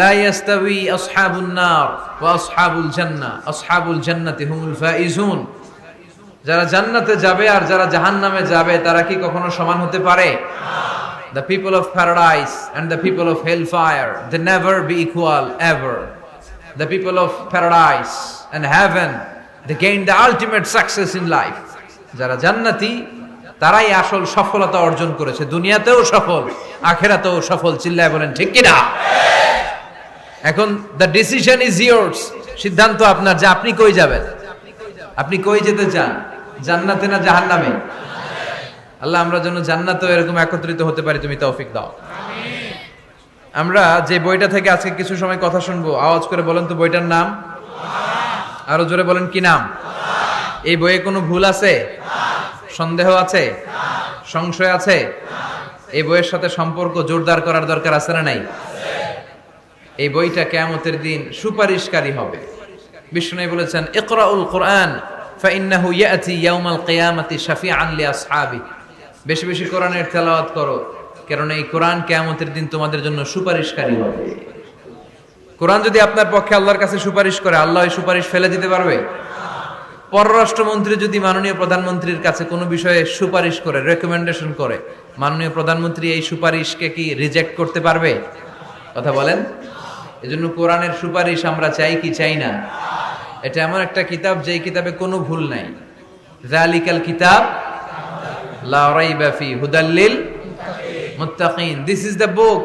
লা ইয়াস্তাবি আসহাবুন নার ওয়া আসহাবুল জান্নাহ আসহাবুল জান্নাতি হুমুল ফাইজুন। যারা জান্নাতে যাবে আর যারা জাহান্নামে যাবে তারা কি কখনো সমান হতে পারে? The people of paradise and the people of hellfire, they never be equal ever. The people of paradise and heaven, they gain the ultimate success in life. যারা জান্নাতি তারাই আসল সফলতা অর্জন করেছে, দুনিয়াতেও সফল আখিরাতেও সফল। চিল্লায় বলেন ঠিক কি না? এখন the decision is yours, সিদ্ধান্ত আপনার যে আপনি কই যাবেন, আপনি কই যেতে চান, জান্নাতে না জাহান্নামে? আল্লাহ আমরা যেন জান্নাতেও এরকম একত্রিত হতে পারি, তুমি তৌফিক দাও। আমরা যে বইটা থেকে আজকে কিছু সময় কথা শুনবো, আওয়াজ করে বলেন তো বইটার নাম, আরো জোরে বলেন কি নাম? এই বইয়ে কোনো ভুল আছে, সন্দেহ আছে, সংশয় আছে? এই বইয়ের সাথে সম্পর্ক জোরদার করার দরকার আছে না নাই? এই বইটা কিয়ামতের দিন সুপারিশকারী হবে। বিষ্ণু বলেছেন ইকরাউল কোরআন ফাইন্নাহু ইয়াতি ইয়াউমাল কিয়ামাতি শাফিআন লিআসহাবি। বেশি বেশি কোরআনের তেলাওয়াত করো, কারণ এই কোরআন কিয়ামতের দিন তোমাদের জন্য সুপারিশকারী হবে। কোরআন যদি আপনার পক্ষে আল্লাহর কাছে সুপারিশ করে, আল্লাহ এই সুপারিশ ফেলে দিতে পারবে? পররাষ্ট্রমন্ত্রী যদি মাননীয় প্রধানমন্ত্রীর কাছে কোনো বিষয়ে সুপারিশ করে, রেকমেন্ডেশন করে, মাননীয় প্রধানমন্ত্রী এই সুপারিশকে কি রিজেক্ট করতে পারবে? কথা বলেন। এজন্য কোরআনের সুপারিশ আমরা চাই কি চাই না? এটা এমন একটা কিতাব যেই কিতাবে কোনো ভুল নাই। যালিকাল কিতাব লা রাইবা ফি হুদাল লিল মুত্তাকিন। This is the book,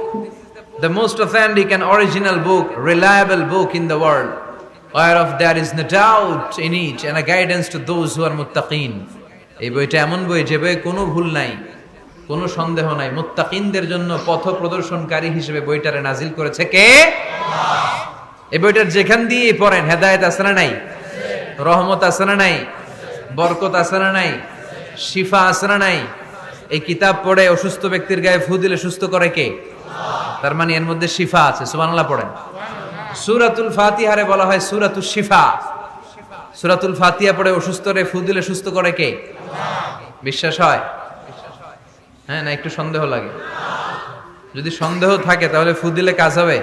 the most authentic and original book, reliable book in the world, whereof there is no doubt in it and a guidance to those who are muttaqin. এই বইটা এমন বই যে বইয়ে কোনো ভুল নাই, কোনো সন্দেহ নাই। মুত্তাকিনদের জন্য পথ প্রদর্শনকারী হিসেবে বইটারে নাজিল করেছে কে? এই বইটার যেখান দিয়ে পড়েন হেদায়েত আছে না নাই? রহমত আছে না নাই? বরকত আছে না নাই? শিফা আছে না নাই? এই কিতাব পড়ে অসুস্থ ব্যক্তির গায়ে ফু দিলে সুস্থ করে কে? তার মানে এর মধ্যে শিফা আছে। সুবহানাল্লাহ পড়েন। সূরাতুল ফাতিহারে বলা হয় সূরাতুশ শিফা। সূরাতুল ফাতিহা পড়ে অসুস্থরে ফু দিলে সুস্থ করে কে? বিশ্বাস হয়? হ্যাঁ না একটু সন্দেহ লাগে? যদি সন্দেহ থাকে তাহলে ফু দিলে কাজ হবে?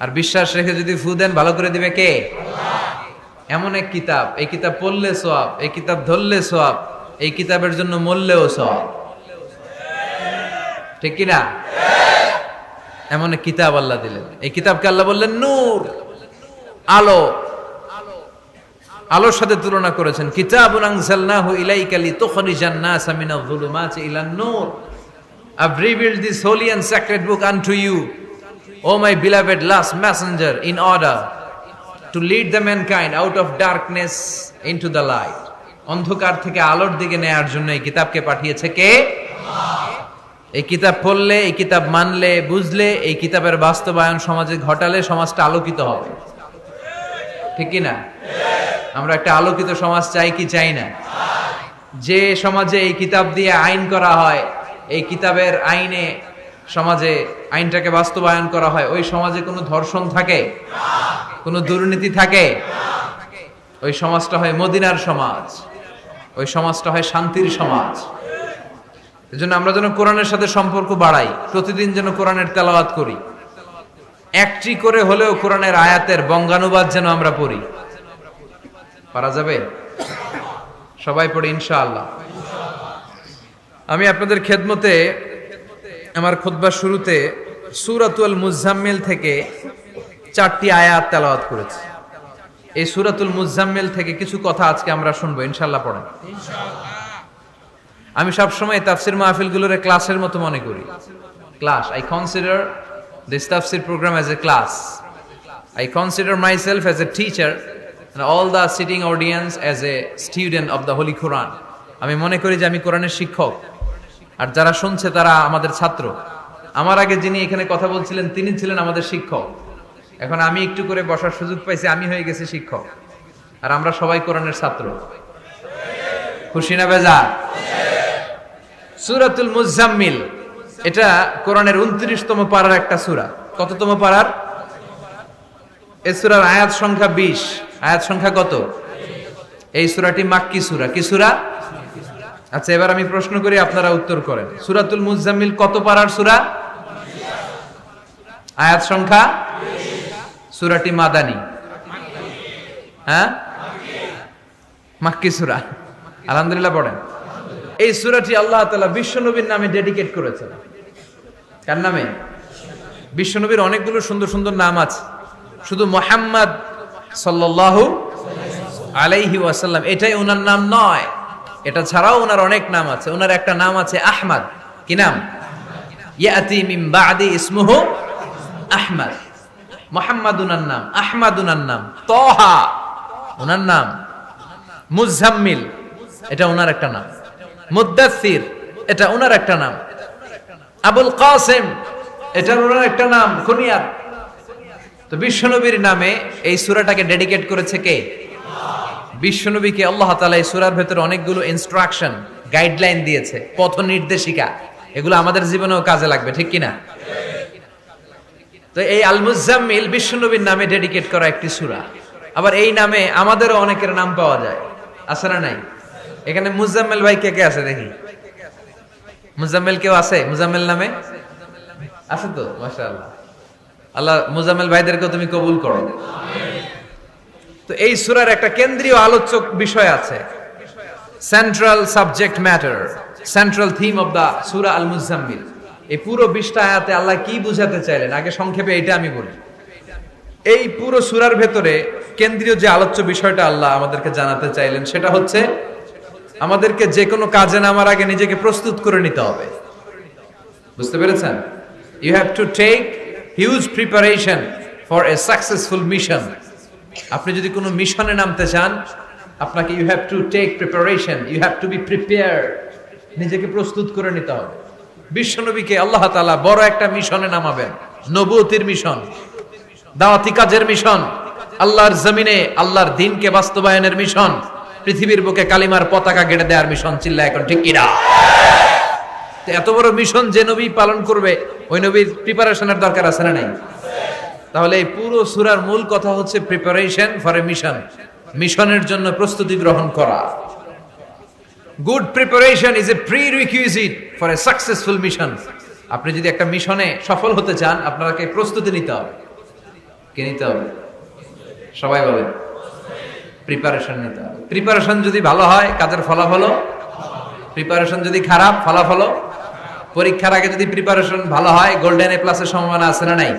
আর বিশ্বাস রেখে যদি ফু দেন ভালো করে দিবে কে? এমন এক কিতাব, এই কিতাব পড়লে সওয়াব, এই কিতাব ধরলে সওয়াব, এই কিতাবের জন্য মরলেও সওয়াব। ঠিক কি না? এমন এক কিতাব আল্লাহ দিলেন। এই কিতাবকে আল্লাহ বললেন নূর, আলো। আলোর সাথে তুলনা করেছেন কিতাবুন আনজালনাহু ইলাইকা লিতুখরিজান নাসা মিনাল যুলুমাতি ইলান নূর। I've revealed this holy and sacred book unto you, O my beloved last messenger, in order to lead the mankind out of darkness into the light. অন্ধকার থেকে আলোর দিকে নেয়ার জন্য এই কিতাবকে পাঠিয়েছে কে? এই কিতাব পড়লে, এই কিতাব মানলে, বুঝলে, এই কিতাবের বাস্তবায়ন সমাজে ঘটালে সমাজটা আলোকিত হবে। ঠিক কি না? আমরা একটা আলোকিত সমাজ চাই কি চাই না? যে সমাজে এই কিতাব দিয়ে আইন করা হয়, এই কিতাবের আইনে সমাজে আইনটাকে বাস্তবায়ন করা হয়, ওই সমাজে কোনো ধর্ষণ থাকে, কোনো দুর্নীতি থাকে? ওই সমাজটা হয় মদিনার সমাজ, ওই সমাজটা হয় শান্তির সমাজ। এজন্য আমরা যেন কোরআনের সাথে সম্পর্ক বাড়াই, প্রতিদিন যেন কোরআনের তেলাওয়াত করি, একটি করে হলেও কোরআনের আয়াতের বঙ্গানুবাদ যেন আমরা পড়ি। পারা যাবে? সবাই পড়ি ইনশাআল্লাহ। আমি আপনাদের খেদমতে আমার খুতবার শুরুতে সূরাতুল মুজাম্মিল থেকে 4টি আয়াত তেলাওয়াত করেছি। এই সূরাতুল মুজাম্মিল থেকে কিছু কথা আজকে আমরা শুনবো ইনশাআল্লাহ। পড়েন ইনশাআল্লাহ। আমি সবসময় তাফসির মাহফিলগুলোর ক্লাসের মতো মনে করি। Class, I consider this tafsir program as a class. I consider myself as a teacher and all the sitting audience as a student of the Holy Quran. আমি মনে করি যে আমি কোরআনের শিক্ষক, আর যারা শুনছে তারা আমাদের ছাত্র। আমার আগে যিনি এখানে কথা বলছিলেন তিনি ছিলেন আমাদের শিক্ষক। এখন আমি একটু করে বসার সুযোগ পাইছি, আমি হয়ে গেছি শিক্ষক, আর আমরা সবাই কোরআনের ছাত্র। খুশি না বেজার? সূরাতুল মুজাম্মিল এটা কোরআনের 29তম পারার একটা সূরা। কততম পারার? এই সূরার আয়াত সংখ্যা 20। আয়াত সংখ্যা কত? এই সূরাটি মাক্কি সূরা। কি সূরা? আচ্ছা এবার আমি প্রশ্ন করি, আপনারা উত্তর করেন। সূরাতুল মুজাম্মিল কত পারার সূরা? আয়াত সংখ্যা সূরাটি মাদানী, হ্যাঁ মাক্কি সূরা। আলহামদুলিল্লাহ পড়েন। এই সূরাটি আল্লাহ তাআলা বিশ্বনবীর নামে ডেডিকেট করেছেন। কার নামে? বিশ্বনবীর অনেকগুলো সুন্দর সুন্দর নাম আছে, শুধু মুহাম্মদ সাল্লাল্লাহু আলাইহি ওয়াসাল্লাম এটাই ওনার নাম নয়, এটা ছাড়াও ওনার অনেক নাম আছে। ওনার একটা নাম আছে আহমদ। কি নাম? ইয়াতি মিন বাদি ইসমুহু আহমদ। মুহাম্মদ ওনার নাম, আহমদ ওনার নাম, তাহা ওনার নাম, মুজাম্মিল এটা ওনার একটা নাম, মুদ্দাসসির এটা ওনার একটা নাম, আবুল কাসিম এটা ওনার একটা নাম, কুনিয়াত। তো বিশ্বনবীর নামে এই সূরাটাকে ডেডিকেট করেছে কে? বিশ্বনবীকে আল্লাহ তাআলা এই সূরার ভেতরে অনেকগুলো ইনস্ট্রাকশন, গাইডলাইন দিয়েছে, পথ নির্দেশিকা। এগুলো আমাদের জীবনেও কাজে লাগবে, ঠিক কিনা? তো এই আল মুজাম্মিল বিশ্বনবীর নামে ডেডিকেট করা একটি সূরা। আবার এই নামে আমাদেরও অনেকের নাম পাওয়া যায়, আছে না নাই? এখানে মুজাম্মিল ভাই কে কে আছে দেখি? মুজাম্মিল কেউ আছে মুজাম্মিল নামে? আছে তো, মাশাআল্লাহ। আল্লাহ মুজাম্মিল ভাইদেরকে তুমি কবুল করো। তো এই সূরার একটা কেন্দ্রীয় আলোচক বিষয় আছে, central subject matter, central theme of the সূরা আল মুজাম্মিল। এই পুরো 20টা আয়াতে আল্লাহ কি বুঝাতে চাইলেন, আগে সংক্ষেপে এটা আমি বলি। এই পুরো সূরার ভেতরে কেন্দ্রীয় যে আলোচ্য বিষয়টা আল্লাহ আমাদেরকে জানাতে চাইলেন সেটা হচ্ছে আমাদেরকে যে কোনো কাজে নামার আগে নিজেকে প্রস্তুত করে নিতে হবে। বুঝতে পেরেছেন? You have to take huge preparation for a successful mission. আপনি যদি কোনো মিশনে নামতে চান, আপনাকে you have to take preparation, you have to be prepared, নিজেকে প্রস্তুত করে নিতে হবে। বিশ্বনবীকে আল্লাহ তাআলা বড় একটা মিশনে নামাবেন, নবুয়তির মিশন, দাওয়াতি কাজের মিশন, আল্লাহর জমিনে আল্লাহর দ্বীনকে বাস্তবায়নের মিশন, পৃথিবীর বুকে কালিমার পতাকা গেড়ে দেওয়ার মিশন। চিল্লা এখন ঠিক কিনা? এত বড় মিশন যে নবী পালন করবে, ওই নবীর প্রিপারেশনের দরকার আছে না নাই? তাহলে এই পুরো সূরার মূল কথা হচ্ছে প্রিপারেশন ফর এ মিশন, মিশনের জন্য প্রস্তুতি গ্রহণ করা। Good preparation is a prerequisite for a successful mission. আপনি যদি একটা মিশনে সফল হতে চান, আপনাকে প্রস্তুতি নিতে হবে। কি নিতে হবে? সবাই বলেন, প্রিপারেশন নিতে হবে। প্রিপারেশন যদি ভালো হয়, কাজের ফলাফল। প্রিপারেশন যদি খারাপ, ফলাফল। পরীক্ষার আগে যদি প্রিপারেশন ভালো হয়, গোল্ডেন এ প্লাসের সম্ভাবনা আছে না নাই?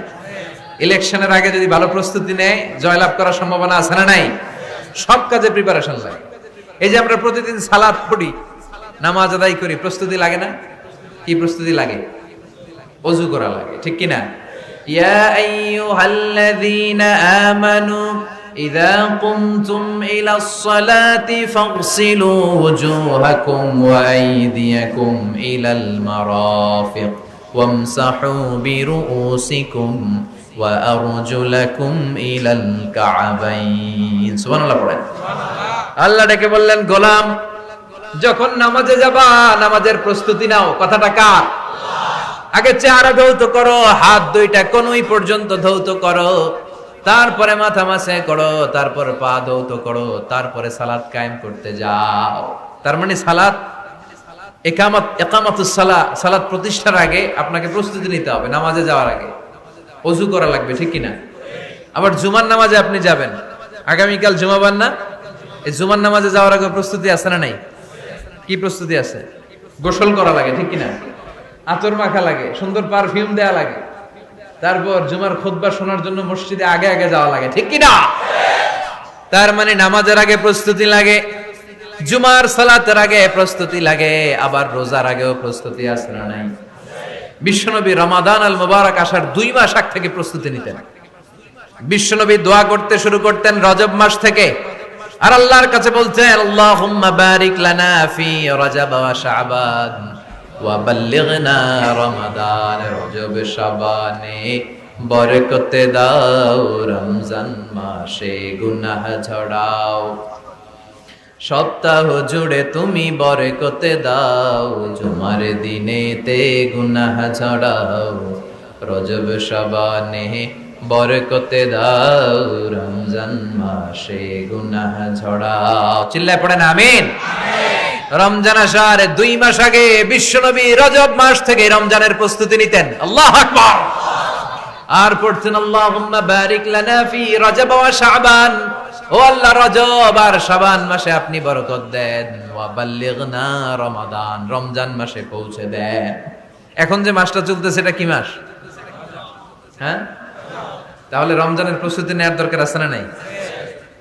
ইলেকশনের আগে যদি ভালো প্রস্তুতি নেয়, জয়লাভ করার সম্ভাবনা আছে না নাই? সব কাজে প্রিপারেশন লাগে। এই যে আমরা প্রতিদিন সালাত পড়ি, নামাজ আদায় করি, প্রস্তুতি লাগে না? কি প্রস্তুতি লাগে? ওযু করা লাগে, ঠিক কি না? ইয়া আইয়ুহাল্লাযীনা আমানু ইযা কুমতুম ইলাস সালাতি ফাগসিলু ওয়ুজুহাকুম ওয়া আইদিয়াকুম ইলাল মারাফিক ওয়ামসাহু বিরুউসিকুম ওয়া আরজুলাকুম ইলাল কা'বাইন। সুবহানাল্লাহ পড়েন। আল্লাহ ডেকে বললেন, গোলাম যখন নামাজে যাবা, নামাজের প্রস্তুতি নাও। কথাটা কার? আগে চেহারা ধৌত করো, হাত দুইটা কনুই পর্যন্ত ধৌত করো, তারপরে মাথা মাসে করো, তারপর পা ধৌত করো, তারপরে সালাত কায়েম করতে যাও। তার মানে সালাত ইকামাতুস সালাহ, সালাত প্রতিষ্ঠার আগে আপনাকে প্রস্তুতি নিতে হবে। নামাজে যাওয়ার আগে ওযু করা লাগবে, ঠিক কিনা? আবার জুমার নামাজে আপনি যাবেন, আগামীকাল জুমাবার না? এই জুমার নামাজে যাওয়ার আগে প্রস্তুতি আছে না নাই? কি প্রস্তুতি আছে? গোসল করা লাগে, ঠিক কিনা? আতর মাখা লাগে, সুন্দর পারফিউম দেয়া লাগে, তারপর জুমার খুতবা শোনার জন্য মসজিদে আগে আগে যাওয়া লাগে, ঠিক কিনা? তার মানে নামাজের আগে প্রস্তুতি লাগে, জুমার সালাতের আগে প্রস্তুতি লাগে, আবার রোজার আগেও প্রস্তুতি আছে না নাই? বিশ্বনবী রমাদান আল মুবারক আসার 2 মাস আগ থেকে প্রস্তুতি নিতেন। বিশ্বনবী দোয়া করতে শুরু করতেন রজব মাস থেকে, আর আল্লাহর কাছে বলতেন, আল্লাহুম্মা বারিক লানা ফি রজব ওয়া শাবান ওয়া বাল্লিগনা রমাদান। রজব শাবানে বরকতে দাও, রমজান মাসে গুনাহ ঝরাও, সপ্তাহ জুড়ে তুমি বরকতে দাও, জুমার দিনেতে গুনাহ ঝরাও, রজব শাবানে বরকতে দাও, রমজান মাসে গুনাহ ঝরাও। চিল্লায় পড়েন আমিন। রমজান আসার 2 মাস আগে বিশ্বনবী রজব মাস থেকে রমজানের প্রস্তুতি নিতেন। আল্লাহু আকবার। আর পড়ছেন আল্লাহুম্মা বারিক লানা ফি রজব ওয়া শাবান, ও আল্লাহ রজব আর শাবান মাসে আপনি বরকত দেন, ওয়া বাল্লিগনা রমাদান, রমজান মাসে পৌঁছে দেন। এখন যে মাসটা চলতেছে এটা কি মাস? হ্যাঁ, তাহলে রমজানের প্রস্তুতি নেওয়ার দরকার আছে না নাই?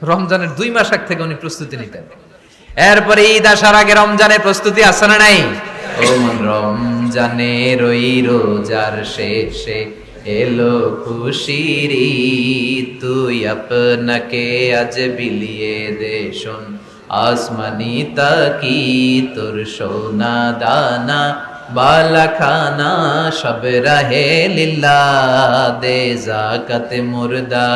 রমজানের 2 মাস আগ থেকে উনি প্রস্তুতি নিতেন। এরপরে ঈদ আসার আগে রমজানের প্রস্তুতি আছে না নাই? ও মন রমজানের ওই রোজার শেষে এলো খুশির ঈদ, তুই আপনাকে আজ বিলিয়ে দে শোন আসমানি তাকি, তোর সোনা দানা বালা খানা সব রাহে লিল্লাহ, দে যাকাত মুর্দা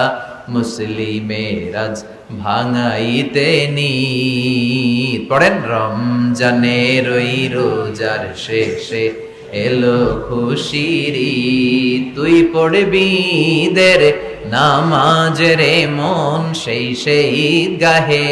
মুসলিমের আজ ভাঙাইতে নিদ। পড়েন রমজানের ওই রোজার শেষে এলো খুশির ঈদ, তুই পড়বি দের নামাজ রে মন সেই সেই গাহে,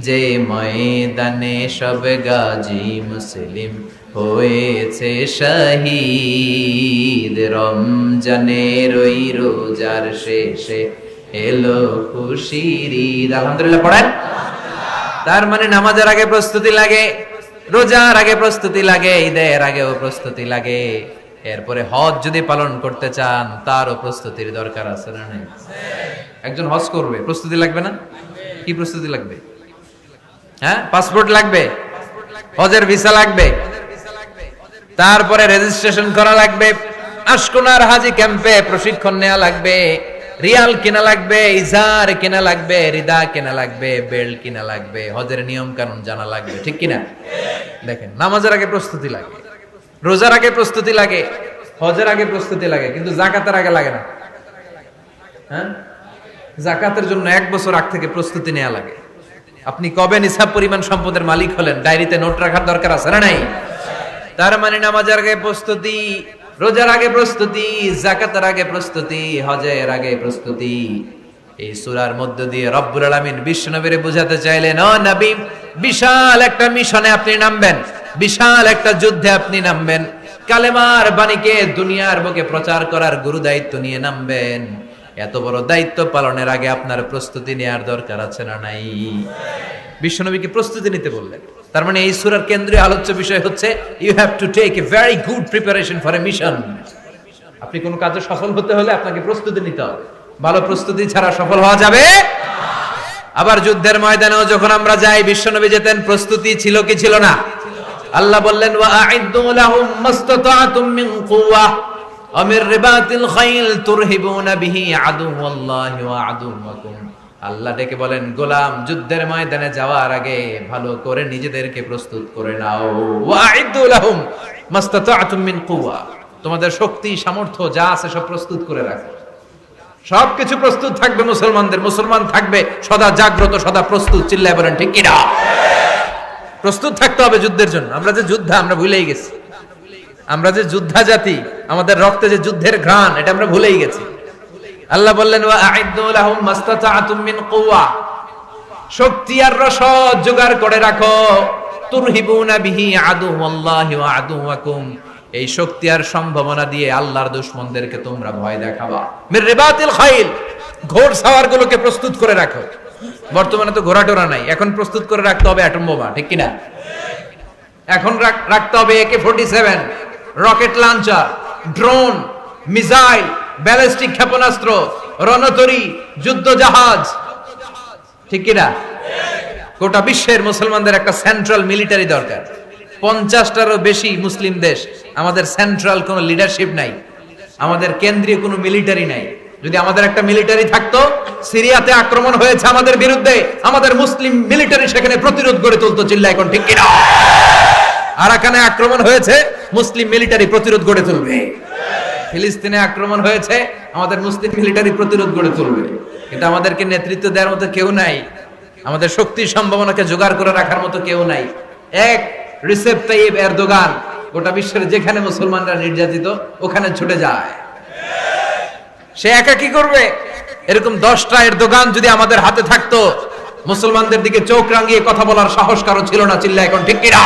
যে ময়দানে সব গাজী মুসলিম হয়েছে শহীদ, রমজানের ওই রোজার শেষে এলো খুশির ঈদ। আলহামদুলিল্লাহ পড়েন। তার মানে নামাজের আগে প্রস্তুতি লাগে, রোজার আগে প্রস্তুতি লাগে, ঈদের আগেও প্রস্তুতি লাগে। এরপরে হজ যদি পালন করতে চান তারও প্রস্তুতির দরকার আছে না নাই? একজন হজ করবে, প্রস্তুতি লাগবে না? কি প্রস্তুতি লাগবে? হ্যাঁ, পাসপোর্ট লাগবে, হজের ভিসা লাগবে, তারপরে রেজিস্ট্রেশন করা লাগবে, আশকোনার হাজি ক্যাম্পে প্রশিক্ষণ নেওয়া লাগবে, রিয়াল কেনা লাগবে, ইজার কেনা লাগবে, রিদা কেনা লাগবে, বেল্ট কেনা লাগবে, হজের নিয়ম কানুন জানা লাগবে, ঠিক কিনা? দেখেন, নামাজের আগে প্রস্তুতি লাগে, রোজার আগে প্রস্তুতি লাগে, হজের আগে প্রস্তুতি লাগে, কিন্তু যাকাতের আগে লাগে না। হ্যাঁ, যাকাতের জন্য 1 বছর আগ থেকে প্রস্তুতি নেওয়া লাগে। আপনি কবে নিসাব পরিমাণ সম্পদের মালিক হলেন ডায়েরিতে নোট রাখার দরকার আছে না নাই? তার মানে নামাজের আগে প্রস্তুতি, রোজার আগে প্রস্তুতি, যাকাতের আগে প্রস্তুতি, হজের আগে প্রস্তুতি। এই সূরার মধ্য দিয়ে রব্বুল আলামিন বিশ্বনবীরে বোঝাতে চাইলেন, ও নবী, বিশাল একটা মিশনে আপনি নামবেন, বিশাল একটা যুদ্ধে আপনি নামবেন, কালেমার বাণীকে দুনিয়ার বুকে প্রচার করার গুরু দায়িত্ব নিয়ে নামবেন। এত বড় দায়িত্ব পালনের আগে আপনার প্রস্তুতি নেওয়ার দরকার আছে না নাই? বিশ্বনবীকে প্রস্তুতি নিতে বললেন। তার মানে এই সূরার কেন্দ্রীয় আলোচ্য বিষয় হচ্ছে you have to take a very good preparation for a mission. আপনি কোন কাজে সফল হতে হলে আপনাকে প্রস্তুতি নিতে হবে, ভালো প্রস্তুতি ছাড়া সফল হওয়া যাবে। আবার যুদ্ধের ময়দানেও যখন আমরা যাই, বিশ্বনবী যেতেন, প্রস্তুতি ছিল কি ছিল না? আল্লাহ বললেন, ওয়া আ'ইদ্দু লাহুম মাসতাতা'তুম মিন কুওয়া ওয়া মির রিবাতিল খাইল তুরহিবুনা বিহি আদুওয়াল্লাহি ওয়া আদুওয়াকুম। আল্লাহ ডেকে বলেন, গোলাম, যুদ্ধের ময়দানে যাওয়ার আগে ভালো করে নিজেদেরকে প্রস্তুত করে নাও। ওয়া আ'ইদ্দু লাহুম মাসতাতা'তুম মিন কুওয়া, তোমাদের শক্তি সামর্থ্য যা আছে সব প্রস্তুত করে রাখো। সবকিছু প্রস্তুত থাকবে মুসলমানদের, মুসলমান থাকবে সদা জাগ্রত, সদা প্রস্তুত। চিল্লায় বলেন ঠিক কিনা? প্রস্তুত থাকতে হবে যুদ্ধের জন্য। আমরা যে যোদ্ধা আমরা ভুলেই গেছি, আমরা যে যোদ্ধা জাতি, আমাদের রক্তে যে যুদ্ধের ঘ্রাণ, এটা আমরা ভুলেই গেছি। আল্লাহ বললেন, ওয়া আ'ইদ্দু লাহুম মাসতাতা'তুম মিন কুওয়া, শক্তি আর রসদ জোগাড় করে রাখো। তুরহিবুনা বিহি আদুওয়াল্লাহি ওয়া আদুওয়াকুম, এই শক্তি আর সম্ভাবনা দিয়ে আল্লাহর দুশমনদেরকে তোমরা ভয় দেখাবা। মির রিবাতিল খাইল, ঘোড় সাওয়ারগুলোকে প্রস্তুত করে রাখো। বর্তমানে তো ঘোড়া টোরা নাই, এখন প্রস্তুত করে রাখতে হবে অ্যাটম বোমা, ঠিক কিনা? এখন রাখতে হবে AK-47, rocket launcher, drone, missile, ballistic ক্ষেপণাস্ত্র, রণতরী, যুদ্ধ জাহাজ, ঠিক কিনা? গোটা বিশ্বের মুসলমানদের একটা সেন্ট্রাল মিলিটারি দরকার। 50টারও বেশি মুসলিম দেশ, আমাদের সেন্ট্রাল কোনো লিডারশিপ নাই, আমাদের কেন্দ্রীয় কোনো মিলিটারি নাই। যদি আমাদের একটা মিলিটারি থাকতো, সিরিয়াতে আক্রমণ হয়েছে আমাদের বিরুদ্ধে, আমাদের মুসলিম মিলিটারি সেখানে প্রতিরোধ গড়ে তুলতো। চিল্লা এখন ঠিক কিনা? আরাকানে আক্রমণ হয়েছে, মুসলিম মিলিটারি প্রতিরোধ গড়ে তুলবে। ফিলিস্তিনে আক্রমণ হয়েছে, আমাদের মুসলিম মিলিটারি প্রতিরোধ গড়ে তুলবে। কিন্তু আমাদেরকে নেতৃত্ব দেওয়ার মতো কেউ নাই, আমাদের শক্তি সম্ভাবনাকে জোগাড় করে রাখার মতো কেউ নাই। এক রিসেপ তাইয়িব এরদোগান গোটা বিশ্বের যেখানে মুসলমানরা নির্যাতিত ওখানে ছুটে যায়। সে একা কি করবে? এরকম 10টা এরদোগান যদি আমাদের হাতে থাকতো, মুসলমানদের দিকে চোখ রাঙিয়ে কথা বলার সাহস কারো ছিল না। চিল্লা এখন ঠিক কিনা?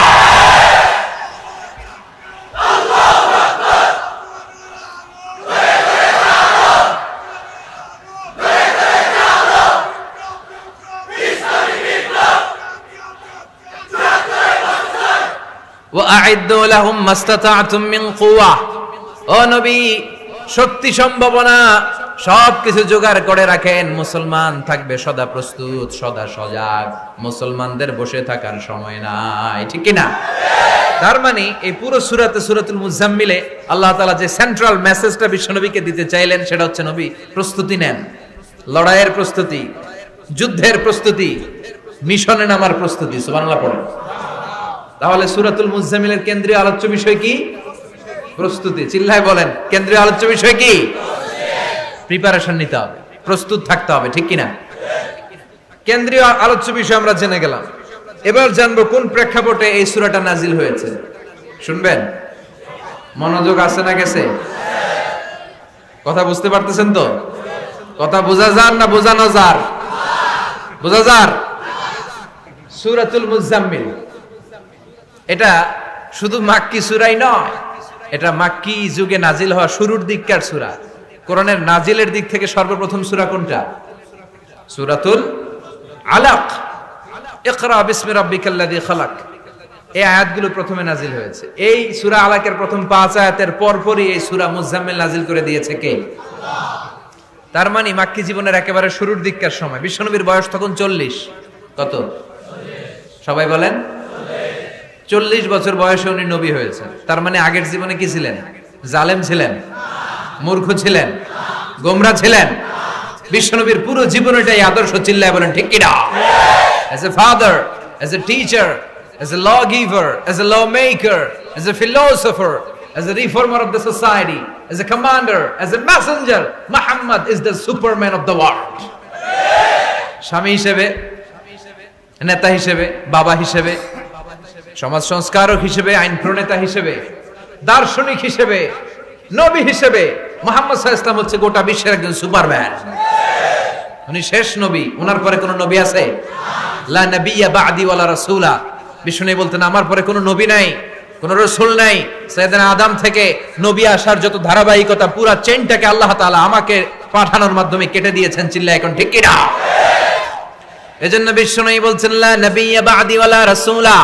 ওয়া আ'ইদ্দু লাহুম মাসতাতা'তুম মিন কুওয়া, ও নবী শক্তি সম্ভাবনা সবকিছু জোগাড় করে রাখেন, মুসলমান থাকবে সদা প্রস্তুত, সদা সজাগ, মুসলমানদের বসে থাকার সময় নাই, ঠিক কি না? তার মানে এই পুরো সূরাতুল মুজাম্মিলে আল্লাহ তাআলা যে সেন্ট্রাল মেসেজটা বিশ্বনবীকে দিতে চাইলেন সেটা হচ্ছে, নবী প্রস্তুতি নেন, লড়াইয়ের প্রস্তুতি, যুদ্ধের প্রস্তুতি, মিশনে নামার প্রস্তুতি। সুবহানাল্লাহ পড়েন। তাহলে সূরাতুল মুজাম্মিলের কেন্দ্রীয় আলোচ্য বিষয় কি? প্রস্তুতি। চিল্লায় বলেন, কেন্দ্রীয় আলোচ্য বিষয় কি? প্রিপারেশন নিতে হবে, প্রস্তুত থাকতে হবে, ঠিক কিনা? কেন্দ্রীয় আলোচ্য বিষয় আমরা জেনে গেলাম। এবার জানবো কোন প্রেক্ষাপটে এই সূরাটা নাজিল হয়েছে। শুনবেন? মনোযোগ আছে না গেছে? কথা বুঝতে পারতেছেন তো? কথা বোঝা যান না বোঝানো যার? বোঝা যার? সূরাতুল মুজাম্মিল এটা শুধু মাক্কি সূরাই নয়, এটা মাক্কি যুগে নাজিল হওয়া শুরুর দিককার সূরা। কোরআনের নাজিলের দিক থেকে সর্বপ্রথম সূরা কোনটা? সূরাতুল আলাক। ইকরা বিসমি রাব্বিকাল্লাযী খালাক, এই আয়াতগুলো প্রথমে নাজিল হয়েছে। এই সূরা আলাকের প্রথম 5 আয়াতের পরপরই এই সূরা মুজাম্মিল নাজিল করে দিয়েছে কে? আল্লাহ। তার মানে মাক্কি জীবনের একেবারে শুরুর দিককার সময়। বিশ্বনবীর বয়স তখন 40। কত? সবাই বলেন। 40 বছর বয়সে উনি নবী হয়েছেন। তার মানে আগের জীবনে কি ছিলেন? জালেম ছিলেন, মূর্খ ছিলেন, গোমরা ছিলেন। বিশ্বনবীর পুরো জীবনটাই আদর্শ। চিল্লায় বলেন ঠিক কি না? As a father, as a teacher, as a lawgiver, as a lawmaker, as a philosopher, as a reformer of the society, as a commander, as a messenger, Muhammad is the superman of the world. স্বামী হিসেবে, নেতা হিসেবে, বাবা হিসেবে, সমাজ সংস্কারক হিসেবে, আইন প্রণেতা হিসেবে, দার্শনিক হিসেবে, নবী হিসেবে মুহাম্মদ সাল্লাল্লাহু আলাইহি ওয়াসাল্লাম হচ্ছে গোটা বিশ্বের একজন সুপারম্যান। উনি শেষ নবী। ওনার পরে কোনো নবী আছে? লা নাবিয়্যা বা'দি ওয়ালা রাসূলা। বিষ্ণু বলতেন আমার পরে কোনো নবী নাই, কোনো রাসূল নাই। সাইয়েদনা আদম থেকে নবী আসার যত ধারাবাহিকতা, পুরো চেইনটাকে আল্লাহ তাআলা আমাকে পাঠানোর মাধ্যমে কেটে দিয়েছেন। চিল্লায় এখন ঠিক কি না? এজন্য বিষ্ণু বলছেন লা নাবিয়্যা বা'দি ওয়ালা রাসূলা,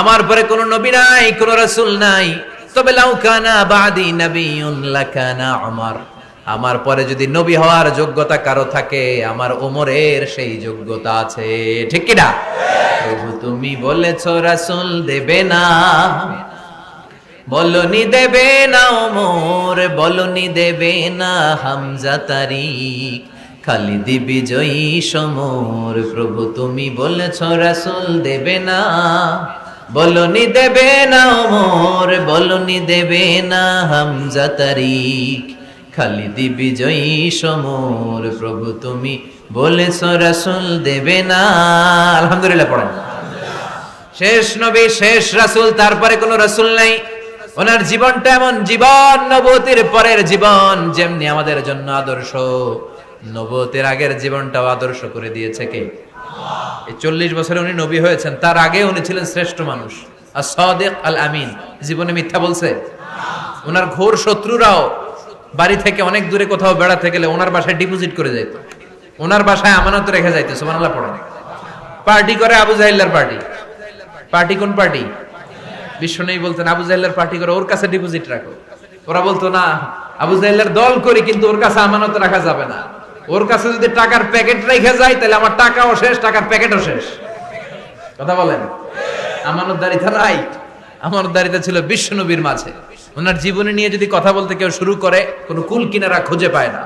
আমার পরে কোনো নবী নাই, কোনো রাসূল নাই। তবে লাউ কানা বা'দি নাবিয়্যুন লাকানা উমর, আমার পরে যদি নবী হওয়ার যোগ্যতা কারো থাকে, আমার ওমরের সেই যোগ্যতা আছে। ঠিক কি না? প্রভু তুমি বলেছো রাসূল দেবে না, বলনি দেবে না ওমর, বলনি দেবে না হামজা তারিক, খালিদ বিজয়ী সমর। প্রভু তুমি বলেছো রাসূল দেবে না, বলনি দেবে না ওমর, বলনি দেবে না হামজা তারিক, খালিদ বিজয়ী সমর। প্রভু তুমি বলেছো রাসূল দেবে না। আলহামদুলিল্লাহ পড়েন। শেষ নবী, শেষ রাসূল, তারপরে কোনো রাসূল নাই। ওনার জীবনটা এমন জীবন, নবুয়তের পরের জীবন যেমনি আমাদের জন্য আদর্শ, নবুয়তের আগের জীবনটাও আদর্শ করে দিয়েছে কে? এই 40 বছরে উনি নবী হয়েছেন। তার আগে উনি ছিলেন শ্রেষ্ঠ মানুষ, as-সাদিক আল-আমিন। জীবনে মিথ্যা বলছে? ওনার ঘোর শত্রুরাও বাড়ি থেকে অনেক দূরে কোথাও বেড়াতে গেলে ওনার বাসায় ডিপোজিট করে যাইত, ওনার বাসায় আমানত রেখে যাইতো। সুবহানাল্লাহ পড়েন। পার্টি করে আবু জাহেলের পার্টি। পার্টি কোন পার্টি? বিশ্বনবী বলতেন আবু জাহেলের পার্টি করে ওর কাছে ডিপোজিট রাখো। ওরা বলতো না, আবু জাহেলের দল করি কিন্তু ওর কাছে আমানত রাখা যাবে না। ওর কাছে যদি টাকার প্যাকেট রেখে যায় তাহলে আমার টাকাও শেষ, টাকার প্যাকেটও শেষ। কথা বলেন। আমানতদারিতা নাই। আমানতদারিতা ছিল বিশ্বনবীর মাঝে। ওনার জীবনী নিয়ে যদি কথা বলতে কেউ শুরু করে, কোনো কুল কিনারা খুঁজে পায় না।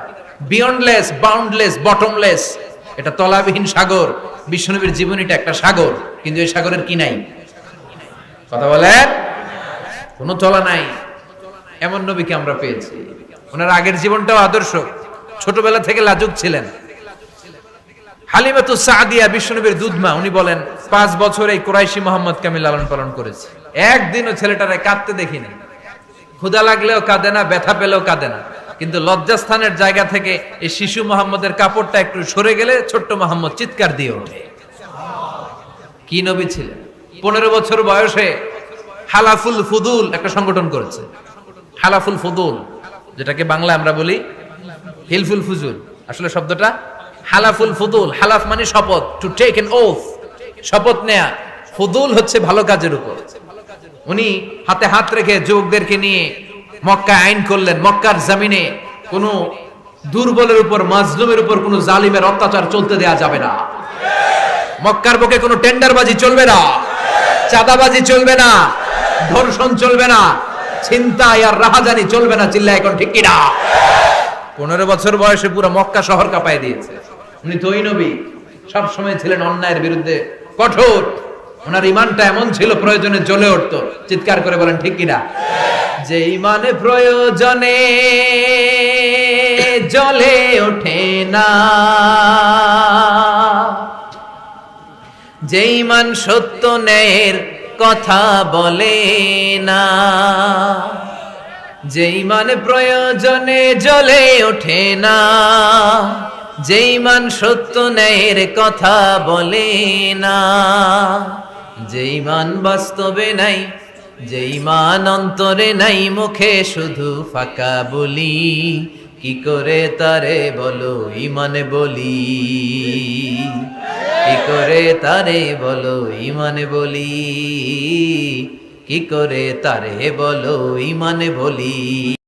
বিয়ন্ডলেস, বাউন্ডলেস, বটমলেস, এটা তলাবিহীন সাগর। বিশ্বনবীর জীবনীটা একটা সাগর, কিন্তু এই সাগরের কি নাই? কথা বলেন। কোনো তলা নাই। এমন নবীকে আমরা পেয়েছি। ওনার আগের জীবনটাও আদর্শ। ছোটবেলা থেকে লাজুক ছিলেন। হালিমাতুস সাদিয়া বিশ্বনবীর দুধমা, উনি বলেন 5 বছর এই কুরাইশি মুহাম্মদকে আমি লালন পালন করেছি। একদিনও ছেলেটারে কাঁদতে দেখিনি। ক্ষুধা লাগলেও কাঁদে না, ব্যথা পেলেও কাঁদে না। কিন্তু লজ্জাস্থানের জায়গা থেকে এই শিশু মুহাম্মদের কাপড়টা একটু সরে গেলে ছোট্ট মুহাম্মদ চিৎকার দিয়ে ওঠে। কি নবী ছিলেন! 15 বছর বয়সে হালাফুল ফুদুল একটা সংগঠন করেছে। হালাফুল ফুদুল, যেটাকে বাংলা আমরা বলি হিলফুল ফুজুল। আসলে শব্দটা হালাফুল ফুদুল। হালাফ মানে শপথ, টু টেক এন ওথ, শপথ নেয়া। ফুদুল হচ্ছে ভালো কাজের উপর। উনি হাতে হাত রেখে যুবকদেরকে নিয়ে মক্কা আইন করলেন, মক্কার জমিনে কোনো দুর্বলের উপর, মাজলুমের উপর কোনো জালিমের অত্যাচার চলতে দেয়া যাবে না। মক্কার বুকে কোনো টেন্ডারবাজি চলবে না, চাঁদাবাজি চলবে না, ধর্ষণ চলবে না, ছিনতাই আর রাহাজানি চলবে না। চিল্লায় এখন ঠিক কিনা? 15 বছর বয়সে পুরো মক্কা শহর কাঁপায় দিয়েছে। উনি তো ওই নবী, সব সময় ছিলেন অন্যায়ের বিরুদ্ধে কঠোর। ওনার ইমানটা এমন ছিল, প্রয়োজনে জ্বলে উঠতো। চিৎকার করে বলেন ঠিক কিনা? যে ইমানে প্রয়োজনে জ্বলে ওঠে না, যে ইমান সত্য ন্যায়ের কথা বলে না, যে ইমানে প্রয়োজনে জ্বলে ওঠে না, যে ইমান সত্য ন্যায়ের কথা বলে না, যে ইমান বাস্তবে নাই, যে ইমান অন্তরে নাই, মুখে শুধু ফাঁকা বলি, কি করে তারে বলো ইমানে বলি, কি করে তারে বলো ইমানে বলি, কি করে তারে বলো ইমানে বলি।